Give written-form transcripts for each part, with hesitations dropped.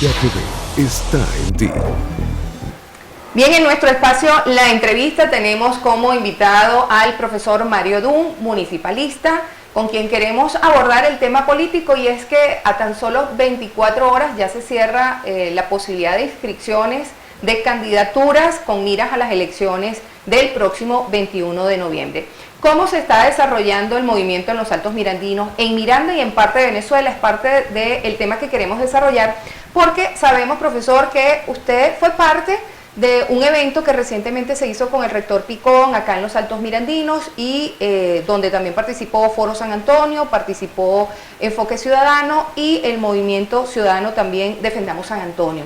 Vida TV está en ti. Bien, en nuestro espacio La Entrevista tenemos como invitado al profesor Mario Dunn, municipalista, con quien queremos abordar el tema político, y es que a tan solo 24 horas ya se cierra la posibilidad de inscripciones de candidaturas con miras a las elecciones del próximo 21 de noviembre. ¿Cómo se está desarrollando el movimiento en los Altos Mirandinos, en Miranda y en parte de Venezuela? Es parte del tema que queremos desarrollar, porque sabemos, profesor, que usted fue parte de un evento que recientemente se hizo con el rector Picón acá en los Altos Mirandinos, y donde también participó Foro San Antonio, participó Enfoque Ciudadano y el Movimiento Ciudadano también Defendamos San Antonio.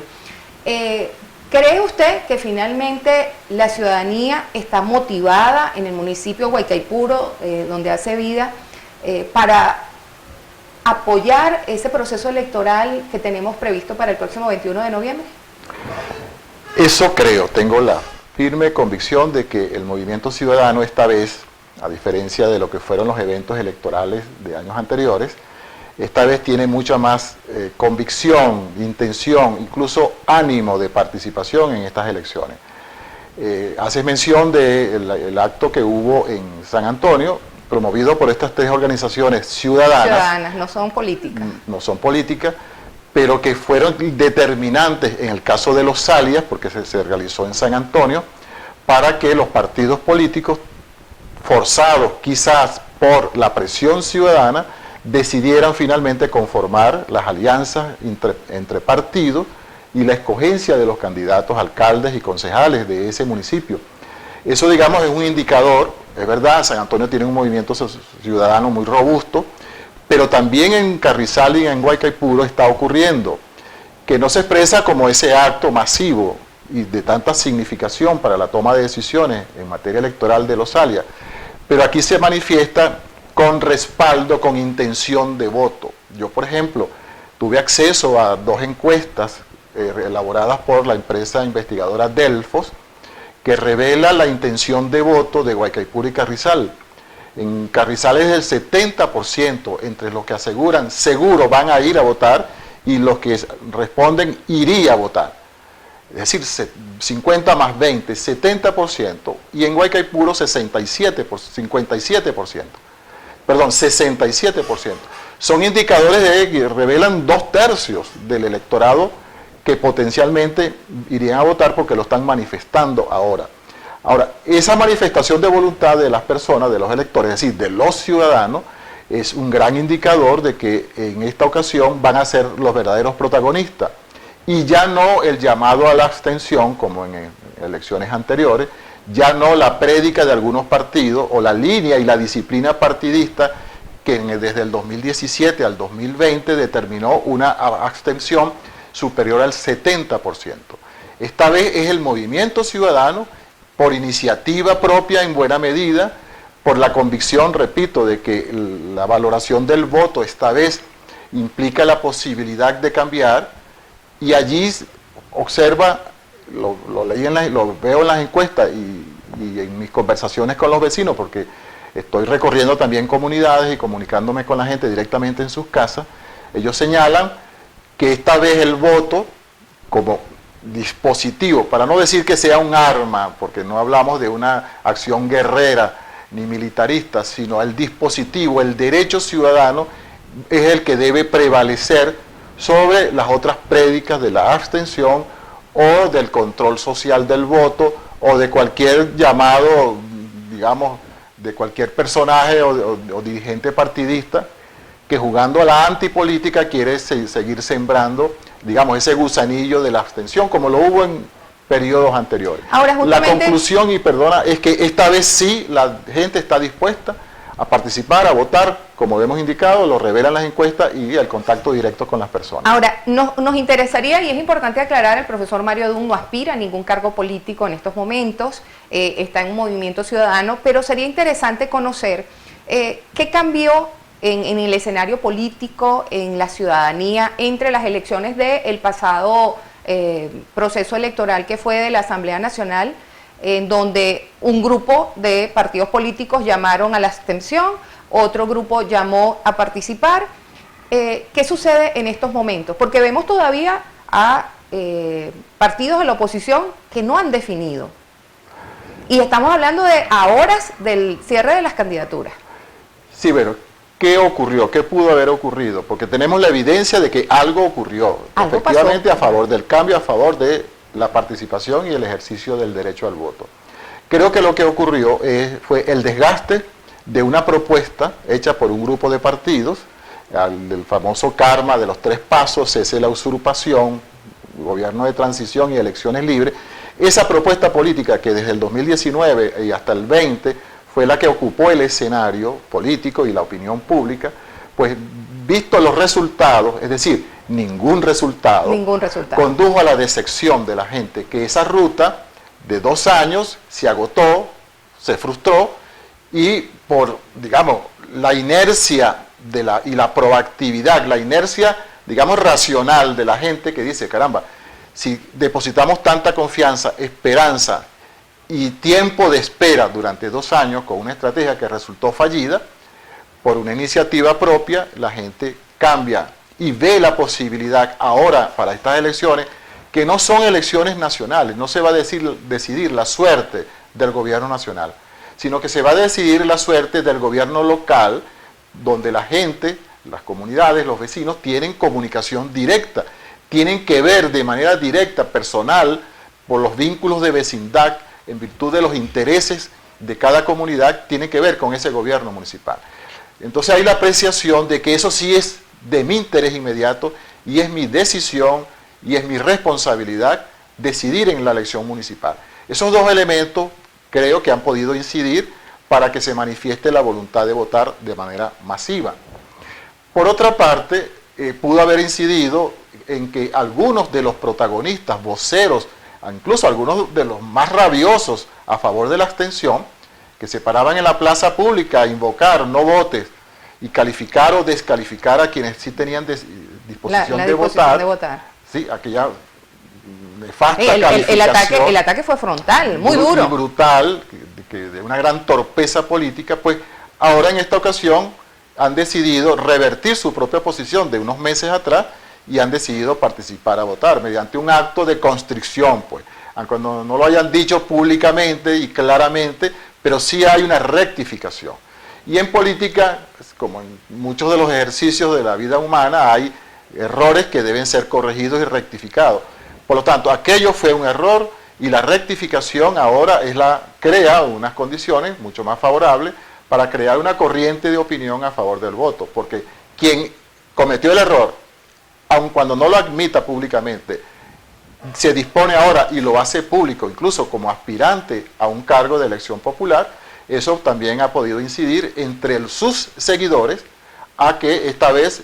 ¿Cree usted que finalmente la ciudadanía está motivada en el municipio de Guaycaipuro, donde hace vida, para apoyar ese proceso electoral que tenemos previsto para el próximo 21 de noviembre? Eso creo, tengo la firme convicción de que el movimiento ciudadano esta vez, a diferencia de lo que fueron los eventos electorales de años anteriores, esta vez tiene mucha más convicción, intención, incluso ánimo de participación en estas elecciones. Haces mención del acto que hubo en San Antonio, promovido por estas tres organizaciones ciudadanas. Ciudadanas, no son políticas. No son políticas, pero que fueron determinantes en el caso de los Salias, porque se realizó en San Antonio, para que los partidos políticos, forzados quizás por la presión ciudadana, decidieran finalmente conformar las alianzas entre partidos y la escogencia de los candidatos alcaldes y concejales de ese municipio. Eso, digamos, es un indicador. Es verdad, San Antonio tiene un movimiento ciudadano muy robusto, pero también en Carrizal y en Guaycaipuro está ocurriendo, que no se expresa como ese acto masivo y de tanta significación para la toma de decisiones en materia electoral de los Alias, pero aquí se manifiesta con respaldo, con intención de voto. Yo, por ejemplo, tuve acceso a dos encuestas elaboradas por la empresa investigadora Delfos, que revela la intención de voto de Guaycaipuro y Carrizal. En Carrizal es el 70% entre los que aseguran seguro van a ir a votar y los que responden iría a votar. Es decir, 50 más 20, 70%, y en Guaycaipuro 57%. Perdón, 67%. Son indicadores que revelan 2/3 del electorado que potencialmente irían a votar porque lo están manifestando ahora. Ahora, esa manifestación de voluntad de las personas, de los electores, es decir, de los ciudadanos, es un gran indicador de que en esta ocasión van a ser los verdaderos protagonistas. Y ya no el llamado a la abstención, como en elecciones anteriores, ya no la prédica de algunos partidos o la línea y la disciplina partidista que desde el 2017 al 2020 determinó una abstención superior al 70%. Esta vez es el movimiento ciudadano, por iniciativa propia en buena medida, por la convicción, repito, de que la valoración del voto esta vez implica la posibilidad de cambiar, y allí observa, lo veo en las encuestas y en mis conversaciones con los vecinos, porque estoy recorriendo también comunidades y comunicándome con la gente directamente en sus casas. Ellos señalan que esta vez el voto como dispositivo, para no decir que sea un arma, porque no hablamos de una acción guerrera ni militarista, sino el dispositivo, el derecho ciudadano es el que debe prevalecer sobre las otras prédicas de la abstención o del control social del voto o de cualquier llamado, digamos, de cualquier personaje o dirigente partidista que, jugando a la antipolítica, quiere seguir sembrando, digamos, ese gusanillo de la abstención, como lo hubo en periodos anteriores. Ahora, justamente, la conclusión, y perdona, es que esta vez sí la gente está dispuesta a participar, a votar, como hemos indicado, lo revelan las encuestas y el contacto directo con las personas. Ahora, nos interesaría, y es importante aclarar, el profesor Mario Dunn no aspira a ningún cargo político en estos momentos, está en un movimiento ciudadano, pero sería interesante conocer qué cambió en el escenario político, en la ciudadanía, entre las elecciones del pasado proceso electoral que fue de la Asamblea Nacional, en donde un grupo de partidos políticos llamaron a la abstención, otro grupo llamó a participar. ¿Qué sucede en estos momentos? Porque vemos todavía a partidos de la oposición que no han definido. Y estamos hablando de a horas del cierre de las candidaturas. Sí, pero ¿qué ocurrió? ¿Qué pudo haber ocurrido? Porque tenemos la evidencia de que algo ocurrió, Algo efectivamente, pasó. a favor del cambio, a favor de la participación y el ejercicio del derecho al voto. Creo que lo que ocurrió fue el desgaste de una propuesta hecha por un grupo de partidos, el famoso karma de los 3 pasos, cese la usurpación, gobierno de transición y elecciones libres. Esa propuesta política que desde el 2019 y hasta el 20 fue la que ocupó el escenario político y la opinión pública, pues visto los resultados, es decir, ningún resultado, condujo a la decepción de la gente, que esa ruta de 2 años se agotó, se frustró, y por, digamos, la inercia y la proactividad, la inercia, digamos, racional de la gente que dice, caramba, si depositamos tanta confianza, esperanza y tiempo de espera durante 2 años con una estrategia que resultó fallida, por una iniciativa propia, la gente cambia y ve la posibilidad ahora para estas elecciones, que no son elecciones nacionales, no se va a decidir la suerte del gobierno nacional, sino que se va a decidir la suerte del gobierno local, donde la gente, las comunidades, los vecinos tienen comunicación directa, tienen que ver de manera directa, personal, por los vínculos de vecindad, en virtud de los intereses de cada comunidad, tienen que ver con ese gobierno municipal. Entonces hay la apreciación de que eso sí es de mi interés inmediato y es mi decisión y es mi responsabilidad decidir en la elección municipal. Esos 2 elementos creo que han podido incidir para que se manifieste la voluntad de votar de manera masiva. Por otra parte, pudo haber incidido en que algunos de los protagonistas, voceros, incluso algunos de los más rabiosos a favor de la abstención, que se paraban en la plaza pública a invocar no votes y calificar o descalificar a quienes sí tenían disposición de votar. Sí, aquella nefasta calificación. El ataque fue frontal, muy duro. Y brutal, de una gran torpeza política, pues ahora en esta ocasión han decidido revertir su propia posición de unos meses atrás y han decidido participar a votar mediante un acto de constricción, pues, aunque no lo hayan dicho públicamente y claramente, pero sí hay una rectificación. Y en política, como en muchos de los ejercicios de la vida humana, hay errores que deben ser corregidos y rectificados. Por lo tanto, aquello fue un error y la rectificación ahora crea unas condiciones mucho más favorables para crear una corriente de opinión a favor del voto, porque quien cometió el error, aun cuando no lo admita públicamente, se dispone ahora y lo hace público, incluso como aspirante a un cargo de elección popular, eso también ha podido incidir entre sus seguidores a que esta vez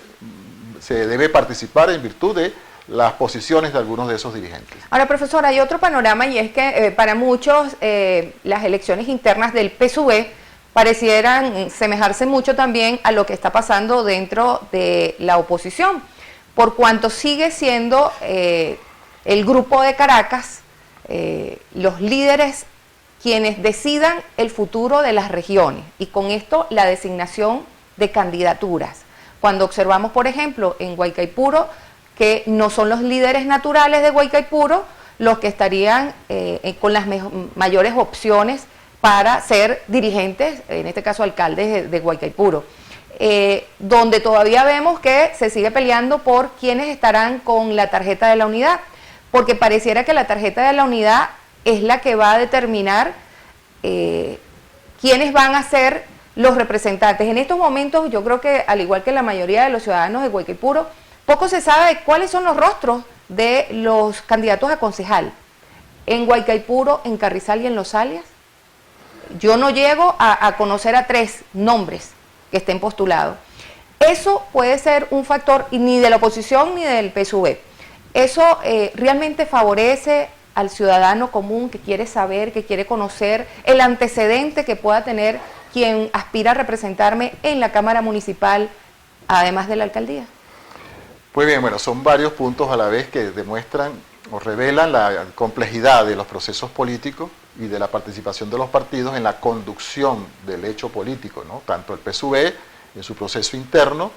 se debe participar en virtud de las posiciones de algunos de esos dirigentes. Ahora, profesor, hay otro panorama y es que para muchos las elecciones internas del PSUV parecieran semejarse mucho también a lo que está pasando dentro de la oposición, por cuanto sigue siendo el grupo de Caracas, los líderes quienes decidan el futuro de las regiones y con esto la designación de candidaturas. Cuando observamos, por ejemplo, en Guaycaipuro, que no son los líderes naturales de Guaycaipuro los que estarían con las mayores opciones para ser dirigentes, en este caso alcaldes de Guaycaipuro, donde todavía vemos que se sigue peleando por quienes estarán con la tarjeta de la unidad, porque pareciera que la tarjeta de la unidad es la que va a determinar quiénes van a ser los representantes. En estos momentos yo creo que, al igual que la mayoría de los ciudadanos de Guaycaipuro, poco se sabe de cuáles son los rostros de los candidatos a concejal. En Guaycaipuro, en Carrizal y en Los Alias, yo no llego a conocer a 3 nombres que estén postulados. Eso puede ser un factor, y ni de la oposición ni del PSUV. Eso realmente favorece al ciudadano común que quiere saber, que quiere conocer el antecedente que pueda tener quien aspira a representarme en la Cámara Municipal, además de la alcaldía. Pues bien, bueno, son varios puntos a la vez que demuestran o revelan la complejidad de los procesos políticos y de la participación de los partidos en la conducción del hecho político, ¿no? Tanto el PSUV en su proceso interno,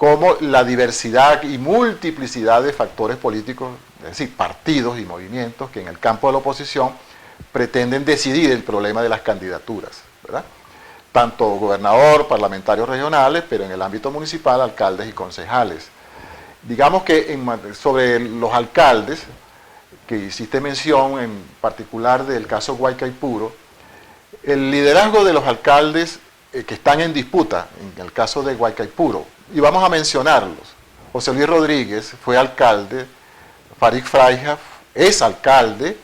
como la diversidad y multiplicidad de factores políticos, es decir, partidos y movimientos que en el campo de la oposición pretenden decidir el problema de las candidaturas, ¿verdad? Tanto gobernador, parlamentarios regionales, pero en el ámbito municipal, alcaldes y concejales. Digamos que sobre los alcaldes, que hiciste mención en particular del caso Guaycaipuro, el liderazgo de los alcaldes que están en disputa, en el caso de Guaycaipuro, y vamos a mencionarlos. José Luis Rodríguez fue alcalde, Farid Fraija es alcalde,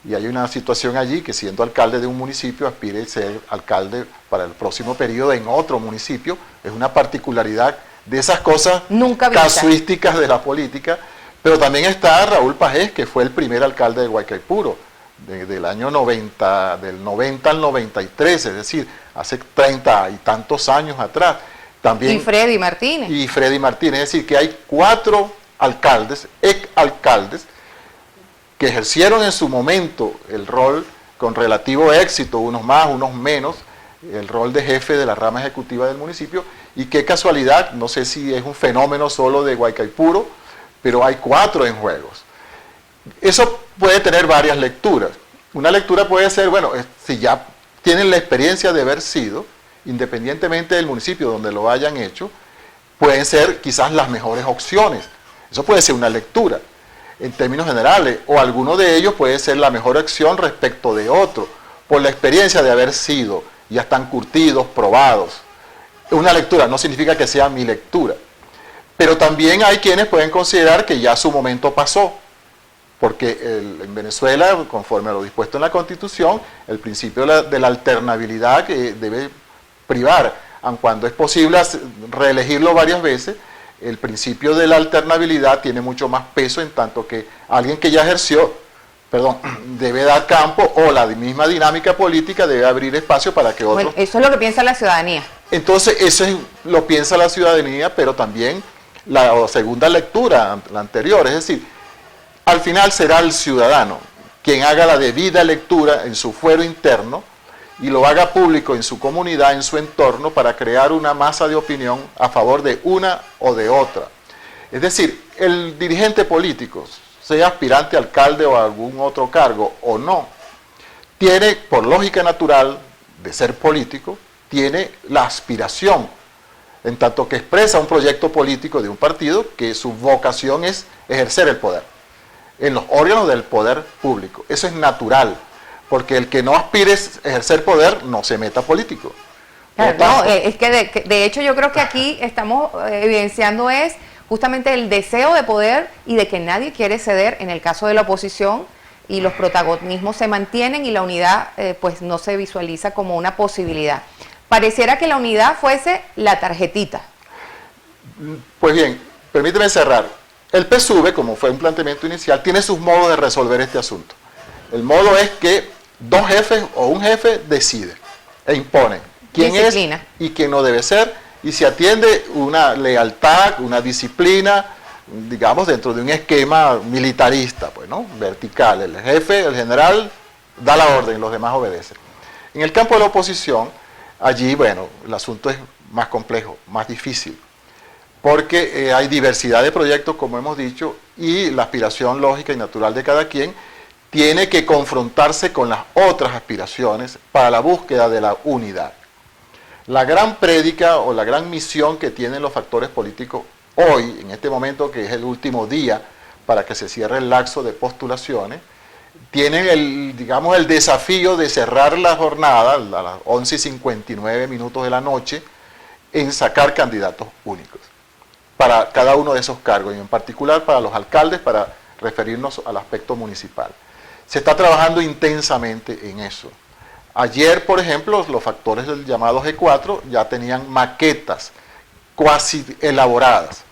y hay una situación allí que siendo alcalde de un municipio aspire a ser alcalde para el próximo periodo en otro municipio. Es una particularidad de esas cosas nunca vista, casuísticas de la política. Pero también está Raúl Pagés, que fue el primer alcalde de Guaycaipuro, del año 90, del 90 al 93, es decir, hace 30 y tantos años atrás. También, y Freddy Martínez. Y Freddy Martínez, es decir, que hay 4 alcaldes, exalcaldes, que ejercieron en su momento el rol con relativo éxito, unos más, unos menos, el rol de jefe de la rama ejecutiva del municipio, y qué casualidad, no sé si es un fenómeno solo de Guaycaipuro, pero hay 4 en juegos. Eso puede tener varias lecturas. Una lectura puede ser, bueno, si ya tienen la experiencia de haber sido, independientemente del municipio donde lo hayan hecho, pueden ser quizás las mejores opciones. Eso puede ser una lectura en términos generales, o alguno de ellos puede ser la mejor opción respecto de otro, por la experiencia de haber sido, ya están curtidos, probados. Una lectura no significa que sea mi lectura, pero también hay quienes pueden considerar que ya su momento pasó, porque en Venezuela, conforme a lo dispuesto en la Constitución, el principio de la alternabilidad que debe privar, aun cuando es posible reelegirlo varias veces, el principio de la alternabilidad tiene mucho más peso en tanto que alguien que ya ejerció, debe dar campo, o la misma dinámica política debe abrir espacio para que otros... Bueno, eso es lo que piensa la ciudadanía. Entonces, eso lo piensa la ciudadanía, pero también la segunda lectura, la anterior, es decir, al final será el ciudadano quien haga la debida lectura en su fuero interno y lo haga público en su comunidad, en su entorno, para crear una masa de opinión a favor de una o de otra. Es decir, el dirigente político, sea aspirante a alcalde o a algún otro cargo o no, tiene, por lógica natural de ser político, tiene la aspiración, en tanto que expresa un proyecto político de un partido, que su vocación es ejercer el poder, en los órganos del poder público. Eso es natural, porque el que no aspire a ejercer poder no se meta político. Claro, no, es que de hecho yo creo que aquí estamos evidenciando es justamente el deseo de poder y de que nadie quiere ceder en el caso de la oposición, y los protagonismos se mantienen y la unidad pues no se visualiza como una posibilidad. Pareciera que la unidad fuese la tarjetita. Pues bien, permíteme cerrar. El PSUV, como fue un planteamiento inicial, tiene sus modos de resolver este asunto. El modo es que 2 jefes o un jefe decide e impone quién Disciplina. es y quién no debe ser, y se atiende una lealtad, una disciplina, digamos, dentro de un esquema militarista, pues, ¿no? Vertical. El jefe, el general, da la orden, los demás obedecen. En el campo de la oposición, allí, bueno, el asunto es más complejo, más difícil, porque hay diversidad de proyectos, como hemos dicho, y la aspiración lógica y natural de cada quien tiene que confrontarse con las otras aspiraciones para la búsqueda de la unidad. La gran prédica o la gran misión que tienen los factores políticos hoy, en este momento que es el último día para que se cierre el lapso de postulaciones, tienen el desafío de cerrar la jornada a las 11:59 de la noche en sacar candidatos únicos para cada uno de esos cargos, y en particular para los alcaldes, para referirnos al aspecto municipal. Se está trabajando intensamente en eso. Ayer, por ejemplo, los factores del llamado G4 ya tenían maquetas cuasi elaboradas,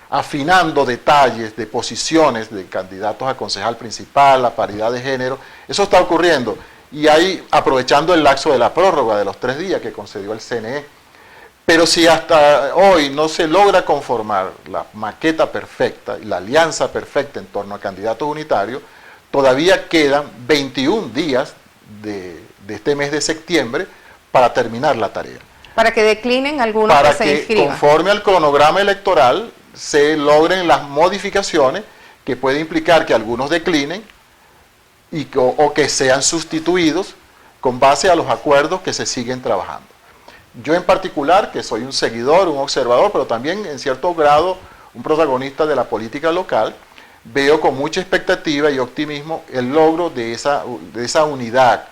afinando detalles de posiciones de candidatos a concejal principal, la paridad de género. Eso está ocurriendo, y ahí, aprovechando el lapso de la prórroga de los 3 días que concedió el CNE. Pero si hasta hoy no se logra conformar la maqueta perfecta y la alianza perfecta en torno a candidatos unitarios, todavía quedan 21 días de este mes de septiembre para terminar la tarea. Para que declinen algunos para que se que inscriban. conforme al cronograma electoral se logren las modificaciones que puede implicar que algunos declinen o que sean sustituidos con base a los acuerdos que se siguen trabajando. Yo en particular, que soy un seguidor, un observador, pero también en cierto grado un protagonista de la política local, veo con mucha expectativa y optimismo el logro de esa unidad,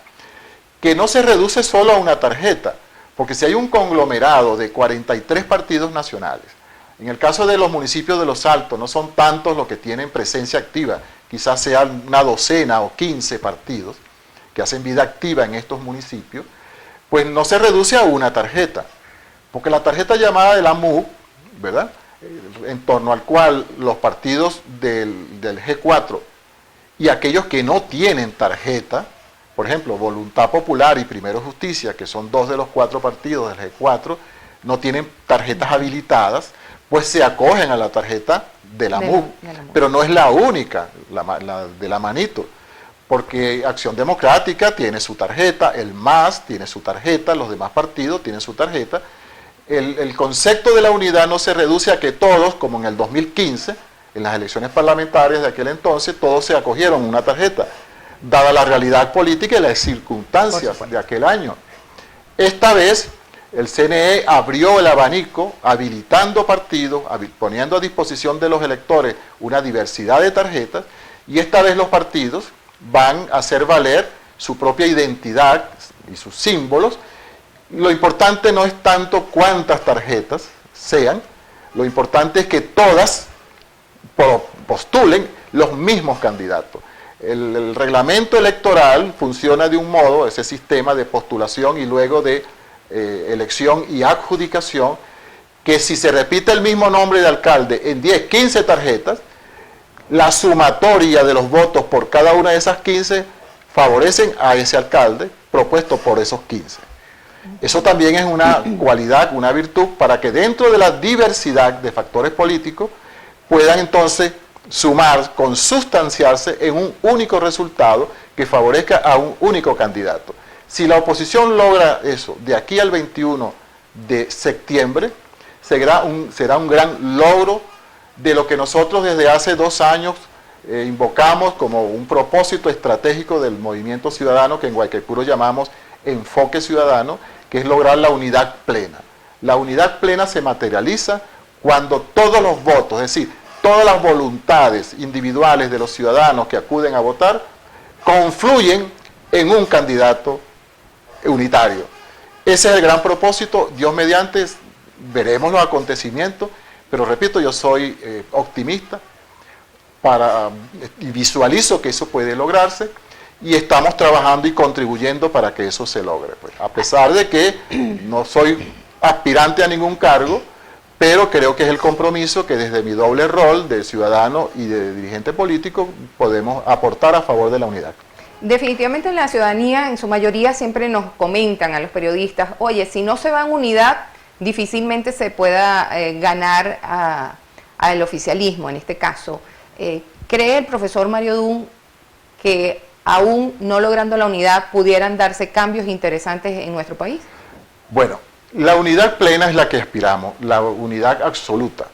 que no se reduce solo a una tarjeta, porque si hay un conglomerado de 43 partidos nacionales, en el caso de los municipios de Los Altos, no son tantos los que tienen presencia activa, quizás sean una docena o 15 partidos que hacen vida activa en estos municipios, pues no se reduce a una tarjeta, porque la tarjeta llamada de la MUV, ¿verdad?, en torno al cual los partidos del G4 y aquellos que no tienen tarjeta, por ejemplo, Voluntad Popular y Primero Justicia, que son 2 de los 4 partidos del G4, no tienen tarjetas habilitadas, pues se acogen a la tarjeta de la MUV, pero no es la única, la de la manito, porque Acción Democrática tiene su tarjeta, el MAS tiene su tarjeta, los demás partidos tienen su tarjeta. El concepto de la unidad no se reduce a que todos, como en el 2015, en las elecciones parlamentarias de aquel entonces, todos se acogieron a una tarjeta, dada la realidad política y las circunstancias de aquel año. Esta vez, el CNE abrió el abanico, habilitando partidos, poniendo a disposición de los electores una diversidad de tarjetas, y esta vez los partidos van a hacer valer su propia identidad y sus símbolos. Lo importante no es tanto cuántas tarjetas sean, lo importante es que todas postulen los mismos candidatos. El reglamento electoral funciona de un modo, ese sistema de postulación y luego de elección y adjudicación, que si se repite el mismo nombre de alcalde en 10, 15 tarjetas, la sumatoria de los votos por cada una de esas 15 favorecen a ese alcalde propuesto por esos 15. Eso también es una cualidad, una virtud, para que dentro de la diversidad de factores políticos puedan entonces sumar, consustanciarse en un único resultado que favorezca a un único candidato. Si la oposición logra eso de aquí al 21 de septiembre, será un gran logro de lo que nosotros desde hace 2 años invocamos como un propósito estratégico del movimiento ciudadano, que en Guaycaipuro llamamos enfoque ciudadano, que es lograr la unidad plena. La unidad plena se materializa cuando todos los votos, es decir, todas las voluntades individuales de los ciudadanos que acuden a votar, confluyen en un candidato unitario. Ese es el gran propósito. Dios mediante, veremos los acontecimientos, pero repito, yo soy optimista y visualizo que eso puede lograrse, y estamos trabajando y contribuyendo para que eso se logre. Pues, a pesar de que no soy aspirante a ningún cargo, pero creo que es el compromiso que desde mi doble rol de ciudadano y de dirigente político podemos aportar a favor de la unidad. Definitivamente la ciudadanía en su mayoría siempre nos comentan a los periodistas, oye, si no se va en unidad, difícilmente se pueda ganar al oficialismo en este caso. ¿Cree el profesor Mario Dun que aún no logrando la unidad pudieran darse cambios interesantes en nuestro país? Bueno, la unidad plena es la que aspiramos, la unidad absoluta.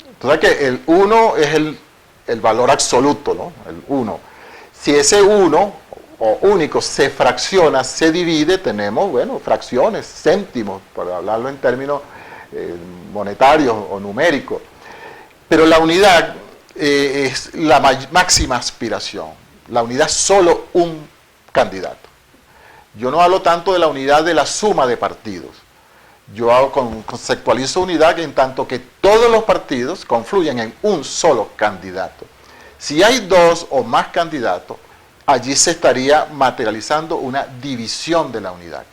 Entonces que el 1 es el valor absoluto, ¿no? El 1. Si ese 1 o único se fracciona, se divide, tenemos, bueno, fracciones, céntimos, para hablarlo en términos monetarios o numéricos. Pero la unidad es la máxima aspiración. La unidad es solo un candidato. Yo no hablo tanto de la unidad de la suma de partidos. Yo conceptualizo unidad en tanto que todos los partidos confluyen en un solo candidato. Si hay 2 o más candidatos, allí se estaría materializando una división de la unidad.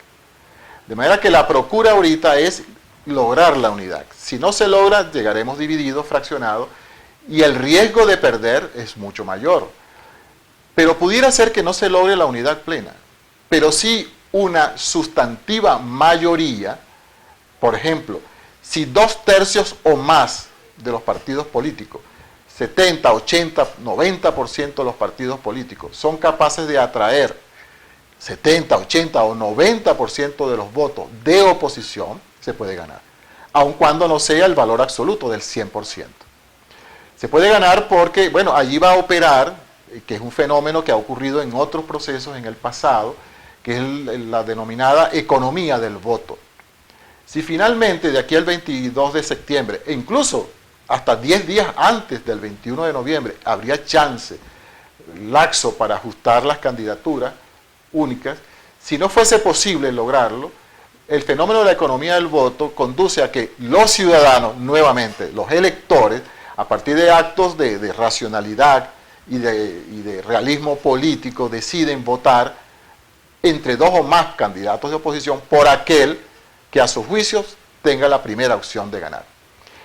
De manera que la procura ahorita es lograr la unidad. Si no se logra, llegaremos divididos, fraccionados, y el riesgo de perder es mucho mayor. Pero pudiera ser que no se logre la unidad plena, pero sí una sustantiva mayoría. Por ejemplo, si 2/3 o más de los partidos políticos, 70, 80, 90% de los partidos políticos son capaces de atraer 70, 80 o 90% de los votos de oposición, se puede ganar, aun cuando no sea el valor absoluto del 100%. Se puede ganar porque, bueno, allí va a operar, que es un fenómeno que ha ocurrido en otros procesos en el pasado, que es la denominada economía del voto. Si finalmente de aquí al 22 de septiembre, e incluso hasta 10 días antes del 21 de noviembre, habría chance laxo para ajustar las candidaturas únicas, si no fuese posible lograrlo, el fenómeno de la economía del voto conduce a que los ciudadanos, nuevamente, los electores, a partir de actos de racionalidad y de realismo político, deciden votar entre dos o más candidatos de oposición por aquel que a sus juicios tenga la primera opción de ganar.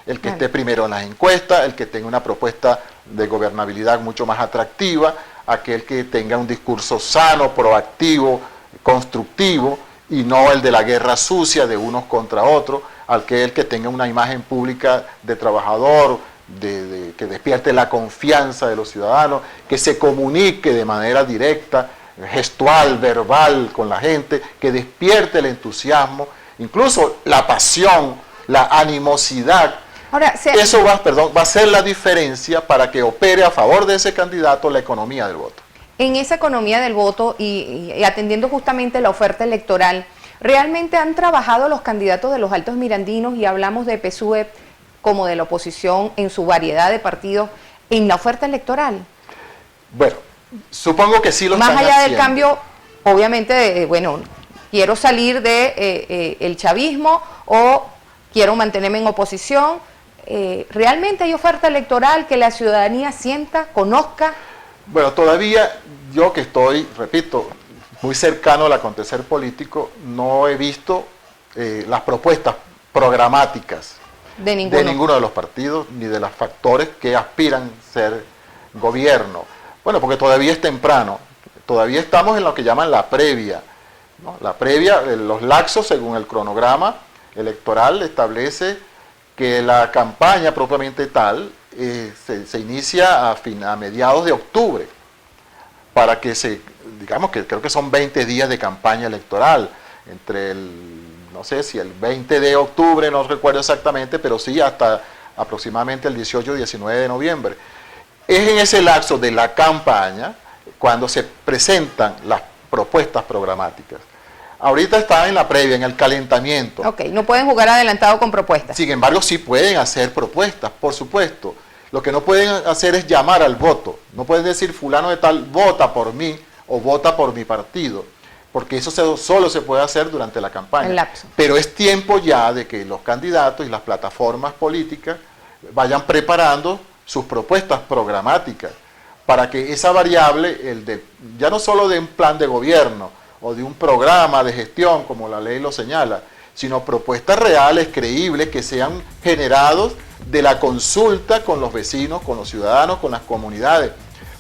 El que esté primero en las encuestas, el que tenga una propuesta de gobernabilidad mucho más atractiva, aquel que tenga un discurso sano, proactivo, constructivo, y no el de la guerra sucia de unos contra otros, aquel que tenga una imagen pública de trabajador, que despierte la confianza de los ciudadanos, que se comunique de manera directa, gestual, verbal con la gente, que despierte el entusiasmo, incluso la pasión, la animosidad. Ahora, eso va a ser la diferencia para que opere a favor de ese candidato la economía del voto. En esa economía del voto y atendiendo justamente la oferta electoral, ¿realmente han trabajado los candidatos de los Altos Mirandinos, y hablamos de PSUV como de la oposición en su variedad de partidos, en la oferta electoral? Bueno, supongo que sí lo están haciendo. Más allá del cambio, obviamente, bueno, quiero salir de el chavismo o quiero mantenerme en oposición. ¿Realmente hay oferta electoral que la ciudadanía sienta, conozca? Bueno, todavía yo que estoy, repito, muy cercano al acontecer político, no he visto las propuestas programáticas de ninguno de los partidos, ni de los factores que aspiran a ser gobierno. Bueno, porque todavía es temprano, todavía estamos en lo que llaman la previa, ¿no? La previa, los laxos, según el cronograma electoral, establece que la campaña propiamente tal se inicia a mediados de octubre, para que digamos que creo que son 20 días de campaña electoral, entre no sé si el 20 de octubre, no recuerdo exactamente, pero sí hasta aproximadamente el 18 o 19 de noviembre. Es en ese lapso de la campaña cuando se presentan las propuestas programáticas. Ahorita está en la previa, en el calentamiento. Ok, no pueden jugar adelantado con propuestas. Sin embargo, sí pueden hacer propuestas, por supuesto. Lo que no pueden hacer es llamar al voto. No pueden decir fulano de tal, vota por mí o vota por mi partido, porque eso solo se puede hacer durante la campaña. Pero es tiempo ya de que los candidatos y las plataformas políticas vayan preparando sus propuestas programáticas para que esa variable, ya no solo de un plan de gobierno o de un programa de gestión como la ley lo señala, sino propuestas reales, creíbles, que sean generados de la consulta con los vecinos, con los ciudadanos, con las comunidades.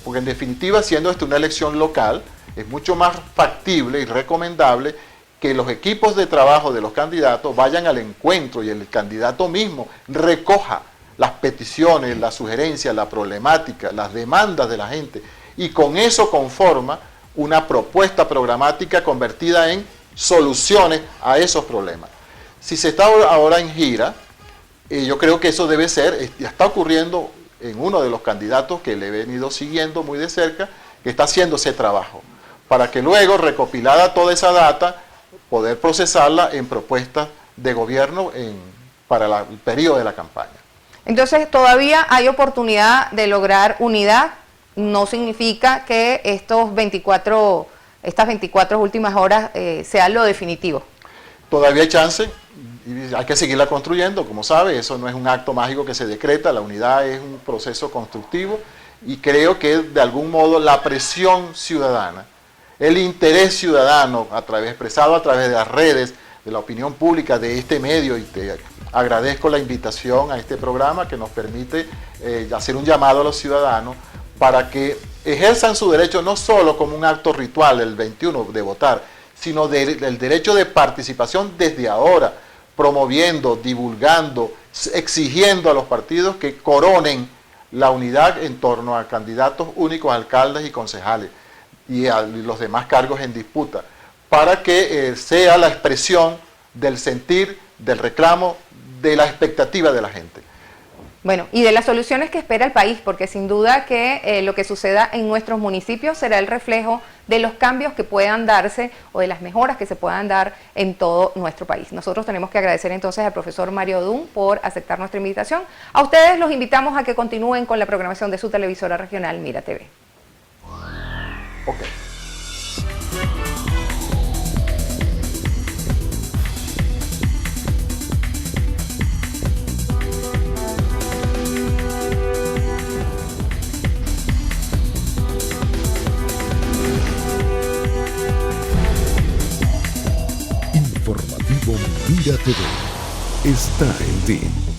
Porque en definitiva, siendo esto una elección local, es mucho más factible y recomendable que los equipos de trabajo de los candidatos vayan al encuentro y el candidato mismo recoja las peticiones, las sugerencias, la problemática, las demandas de la gente, y con eso conforma una propuesta programática convertida en soluciones a esos problemas. Si se está ahora en gira, yo creo que eso debe ser, ya está ocurriendo en uno de los candidatos que le he venido siguiendo muy de cerca, que está haciendo ese trabajo, para que luego, recopilada toda esa data, poder procesarla en propuestas de gobierno para el periodo de la campaña. Entonces, todavía hay oportunidad de lograr unidad. No significa que estas 24 últimas horas sean lo definitivo. Todavía hay chance y hay que seguirla construyendo, como sabe, eso no es un acto mágico que se decreta, la unidad es un proceso constructivo, y creo que de algún modo la presión ciudadana, el interés ciudadano expresado a través de las redes, de la opinión pública, de este medio, y te agradezco la invitación a este programa que nos permite hacer un llamado a los ciudadanos para que ejerzan su derecho no solo como un acto ritual el 21 de votar, sino el derecho de participación desde ahora, promoviendo, divulgando, exigiendo a los partidos que coronen la unidad en torno a candidatos únicos, alcaldes y concejales y a los demás cargos en disputa, para que sea la expresión del sentir, del reclamo, de la expectativa de la gente. Bueno, y de las soluciones que espera el país, porque sin duda que lo que suceda en nuestros municipios será el reflejo de los cambios que puedan darse o de las mejoras que se puedan dar en todo nuestro país. Nosotros tenemos que agradecer entonces al profesor Mario Odún por aceptar nuestra invitación. A ustedes los invitamos a que continúen con la programación de su televisora regional Mira TV. Ok. Informativo Mira TV está en ti.